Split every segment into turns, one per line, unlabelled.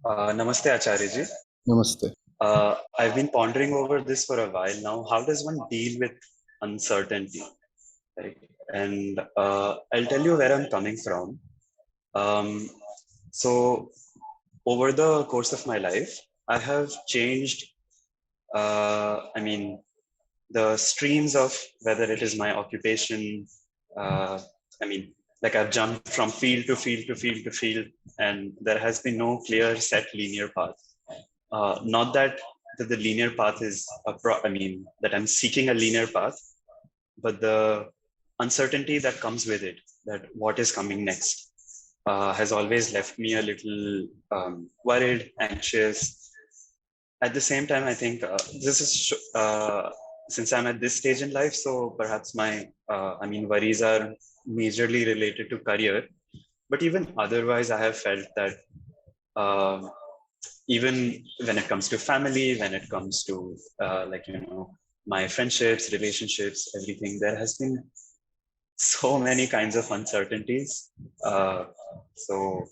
Namaste, Acharya ji.
Namaste.
I've been pondering over this for a while now. How does one deal with uncertainty? Right? And I'll tell you where I'm coming from. Um, so, over the course of my life, I have changed, the streams of whether it is my occupation. Uh, I mean, like I've jumped from field to field to field to field, and there has been no clear set linear path. Not that the linear path is that I'm seeking a linear path, but the uncertainty that comes with it, that what is coming next, has always left me a little worried, anxious. At the same time, I think this is since I'm at this stage in life, so perhaps my worries are majorly related to career. But even otherwise, I have felt that uh, even when it comes to family, when it comes to my friendships, relationships, everything, there has been so many kinds of uncertainties. Uh, so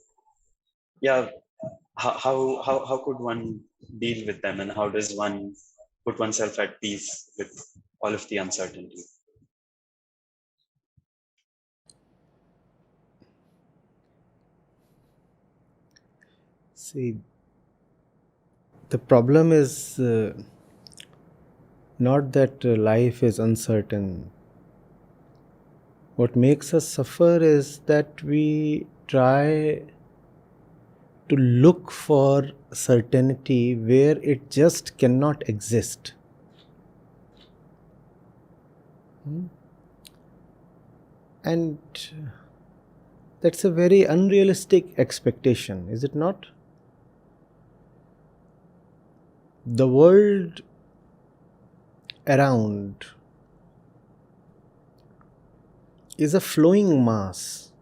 yeah, how could one deal with them, and how does one put oneself at peace with all of the uncertainty?
See, the problem is not that life is uncertain. What makes us suffer is that we try to look for certainty where it just cannot exist. And that's a very unrealistic expectation, is it not? The world around is a flowing mass,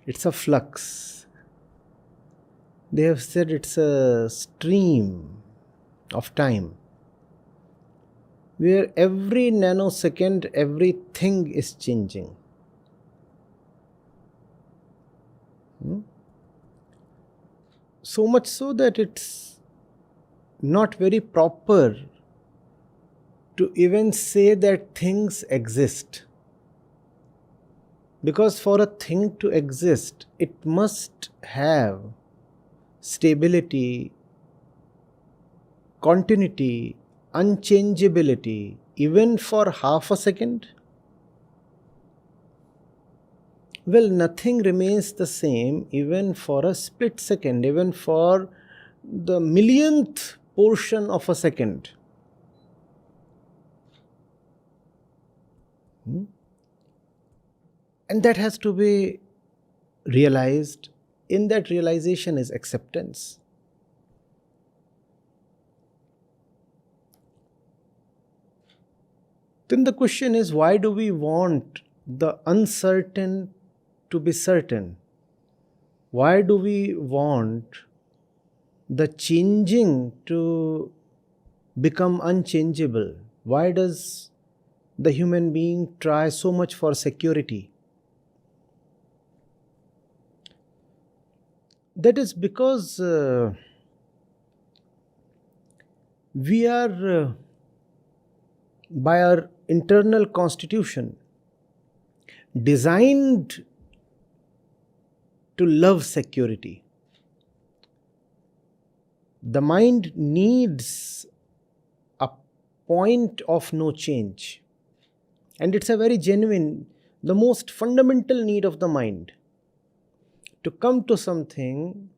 it's a flux. They have said it's a stream of time where every nanosecond everything is changing. So much so that it's not very proper to even say that things exist. Because for a thing to exist, it must have stability, continuity, unchangeability, even for half a second. Well, nothing remains the same even for a split second, even for the millionth portion of a second. And that has to be realized. In that realization is acceptance. Then the question is, why do we want the uncertain to be certain? Why do we want the changing to become unchangeable? Why does the human being try so much for security? That is because we are, by our internal constitution, designed to love security. The mind needs a point of no change. And it's a very genuine, the most fundamental need of the mind, to come to something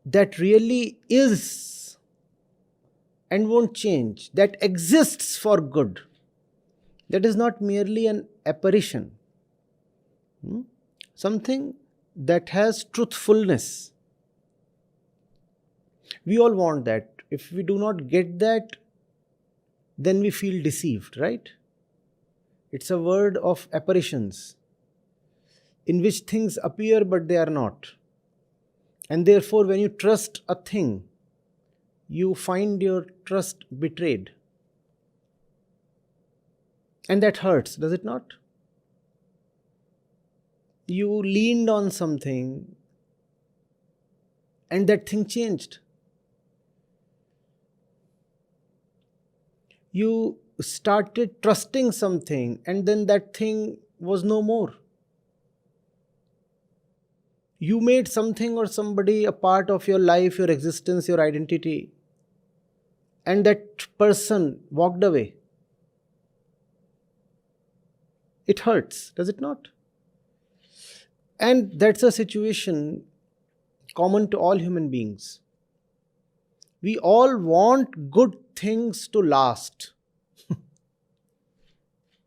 that really is and won't change, that exists for good, that is not merely an apparition, something that has truthfulness. We all want that. If we do not get that, then we feel deceived, right? It's a world of apparitions in which things appear but they are not. And therefore, when you trust a thing, you find your trust betrayed. And that hurts, does it not? You leaned on something, and that thing changed. You started trusting something, and then that thing was no more. You made something or somebody a part of your life, your existence, your identity, and that person walked away. It hurts, does it not? And that's a situation common to all human beings. We all want good things to last,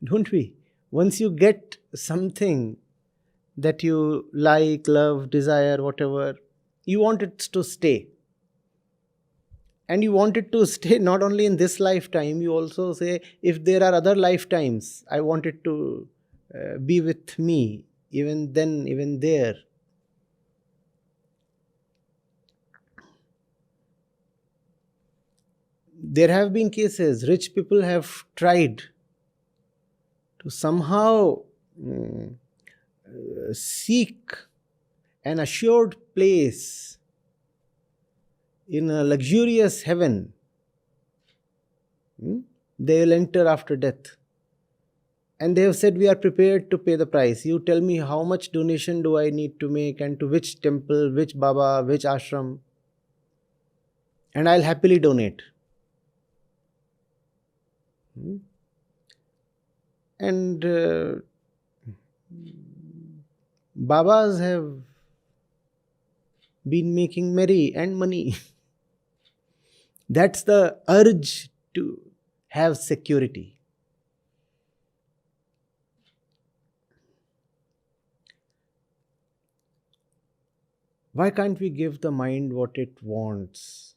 don't we? Once you get something that you like, love, desire, whatever, you want it to stay. And you want it to stay not only in this lifetime, you also say, if there are other lifetimes, I want it to be with me, even then, even there. There have been cases, rich people have tried to somehow seek an assured place in a luxurious heaven. They will enter after death. And they have said, we are prepared to pay the price. You tell me how much donation do I need to make, and to which temple, which Baba, which ashram, and I'll happily donate. And Babas have been making merry and money. That's the urge to have security. Why can't we give the mind what it wants?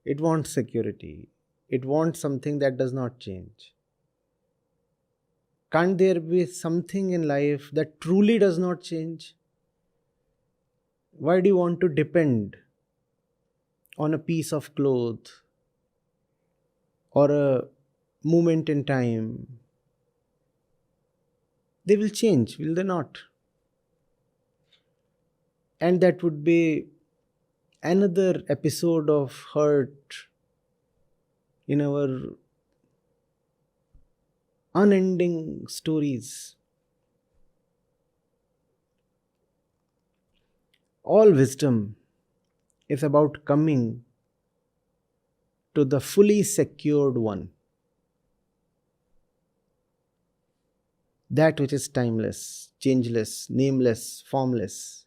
It wants security. It wants something that does not change. Can't there be something in life that truly does not change? Why do you want to depend on a piece of cloth or a moment in time? They will change, will they not? And that would be another episode of hurt in our unending stories. All wisdom is about coming to the fully secured one, that which is timeless, changeless, nameless, formless.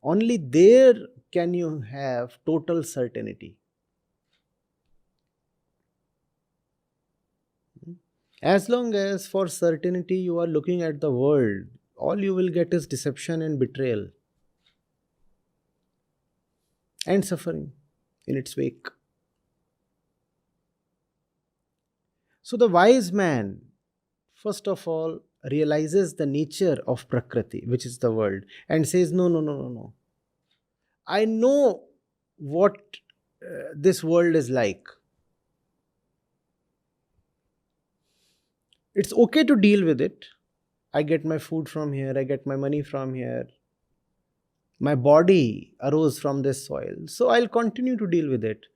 Only there can you have total certainty. As long as for certainty you are looking at the world, all you will get is deception and betrayal and suffering in its wake. So the wise man, first of all, realizes the nature of Prakriti, which is the world, and says, no. I know what this world is like. It's okay to deal with it. I get my food from here, I get my money from here. My body arose from this soil, so I'll continue to deal with it.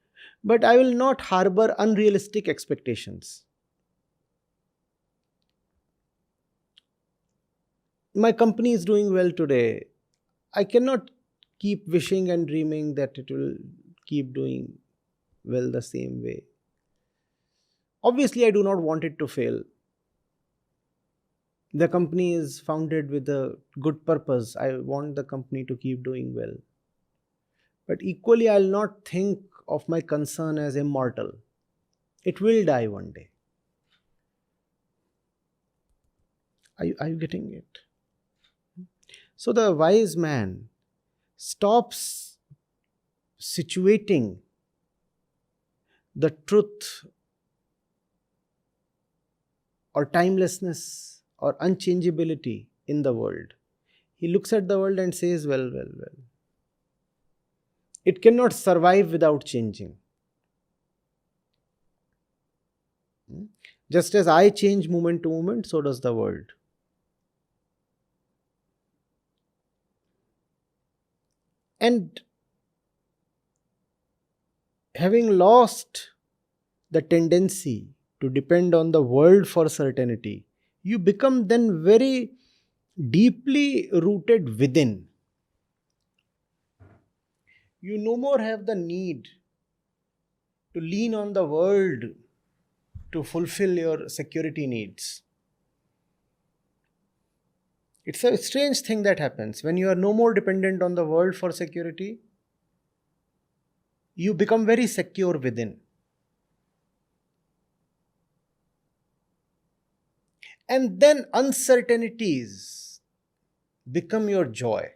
But I will not harbor unrealistic expectations. My company is doing well today. I cannot keep wishing and dreaming that it will keep doing well the same way. Obviously, I do not want it to fail. The company is founded with a good purpose. I want the company to keep doing well. But equally, I'll not think of my concern as immortal. It will die one day. Are you getting it? So the wise man stops situating the truth or timelessness or unchangeability in the world. He looks at the world and says, well. It cannot survive without changing. Just as I change moment to moment, so does the world. And having lost the tendency to depend on the world for certainty, you become then very deeply rooted within. You no more have the need to lean on the world to fulfill your security needs. It's a strange thing that happens when you are no more dependent on the world for security. You become very secure within. And then uncertainties become your joy.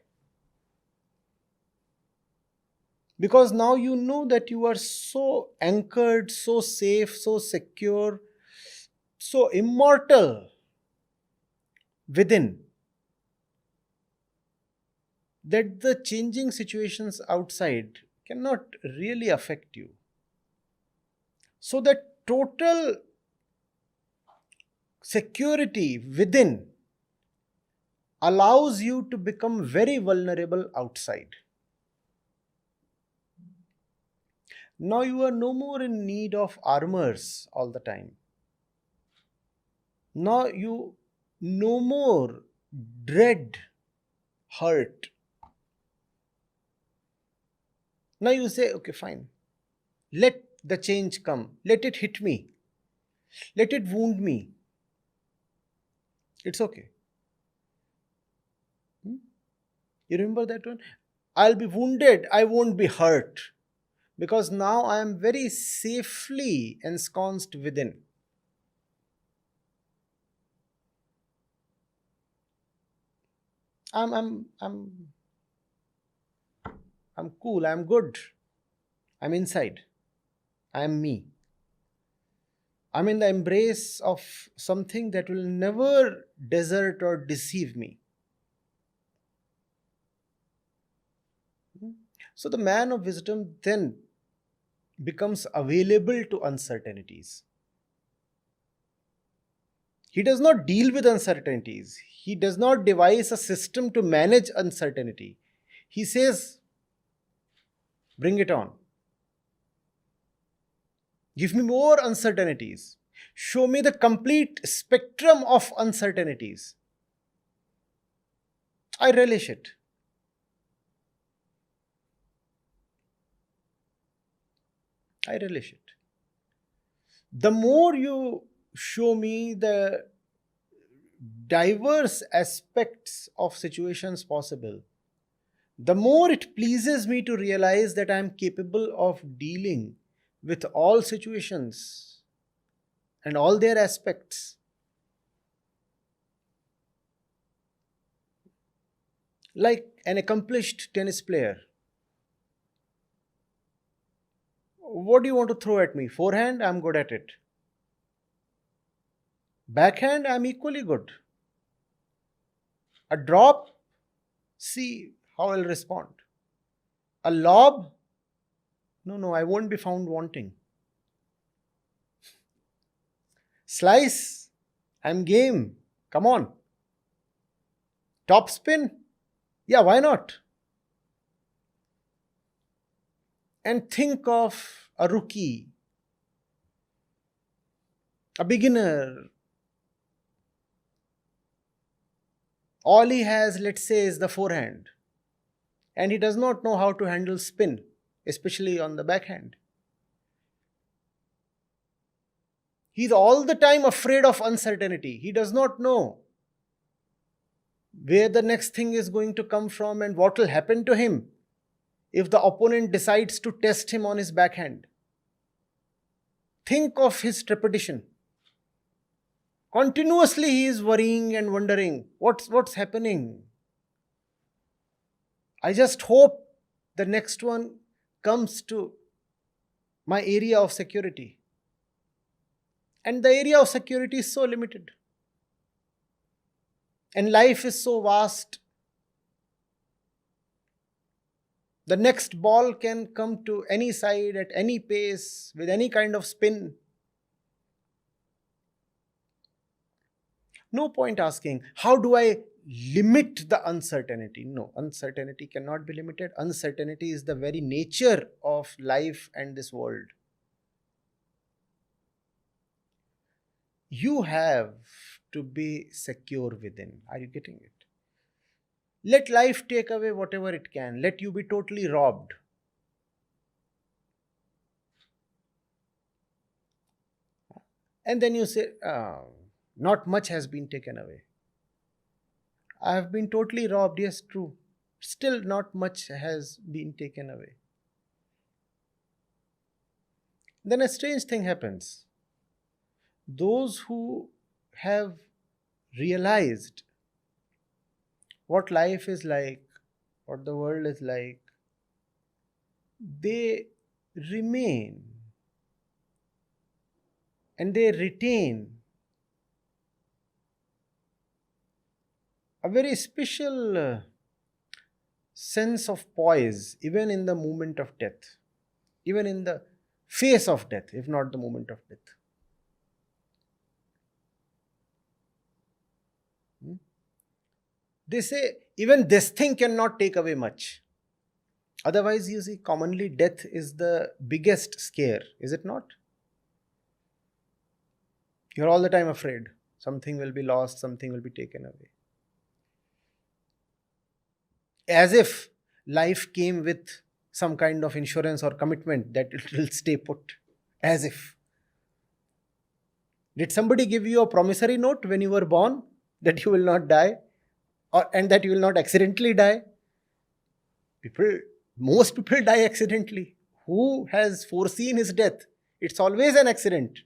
Because now you know that you are so anchored, so safe, so secure, so immortal within, that the changing situations outside cannot really affect you. So that total security within allows you to become very vulnerable outside. Now you are no more in need of armors all the time. Now you no more dread hurt. Now you say, okay, fine. Let the change come. Let it hit me. Let it wound me. It's okay. You remember that one? I'll be wounded. I won't be hurt. Because now I am very safely ensconced within. I'm cool. I'm good. I'm inside. I am me. I'm in the embrace of something that will never desert or deceive me. So the man of wisdom then becomes available to uncertainties. He does not deal with uncertainties. He does not devise a system to manage uncertainty. He says, bring it on. Give me more uncertainties. Show me the complete spectrum of uncertainties. I relish it. I relish it. The more you show me the diverse aspects of situations possible, the more it pleases me to realize that I am capable of dealing with all situations and all their aspects. Like an accomplished tennis player. What do you want to throw at me? Forehand, I'm good at it. Backhand, I'm equally good. A drop, see how I'll respond. A lob, no, I won't be found wanting. Slice, I'm game. Come on. Top spin, yeah, why not? And think of a rookie, a beginner. All he has, let's say, is the forehand. And he does not know how to handle spin, especially on the backhand. He's all the time afraid of uncertainty. He does not know where the next thing is going to come from and what will happen to him if the opponent decides to test him on his backhand. Think of his trepidation. Continuously he is worrying and wondering, what's happening? I just hope the next one comes to my area of security. And the area of security is so limited. And life is so vast. The next ball can come to any side at any pace with any kind of spin. No point asking, how do I limit the uncertainty. No, uncertainty cannot be limited. Uncertainty is the very nature of life and this world. You have to be secure within. Are you getting it? Let life take away whatever it can. Let you be totally robbed. And then you say, not much has been taken away. I have been totally robbed. Yes, true. Still not much has been taken away. Then a strange thing happens. Those who have realized what life is like, what the world is like, they remain and they retain a very special sense of poise, even in the moment of death, even in the face of death, if not the moment of death. They say, even this thing cannot take away much. Otherwise, you see, commonly death is the biggest scare, is it not? You're all the time afraid. Something will be lost, something will be taken away. As if life came with some kind of insurance or commitment that it will stay put. As if. Did somebody give you a promissory note when you were born that you will not die? And that you will not accidentally die? Most people die accidentally. Who has foreseen his death? It's always an accident.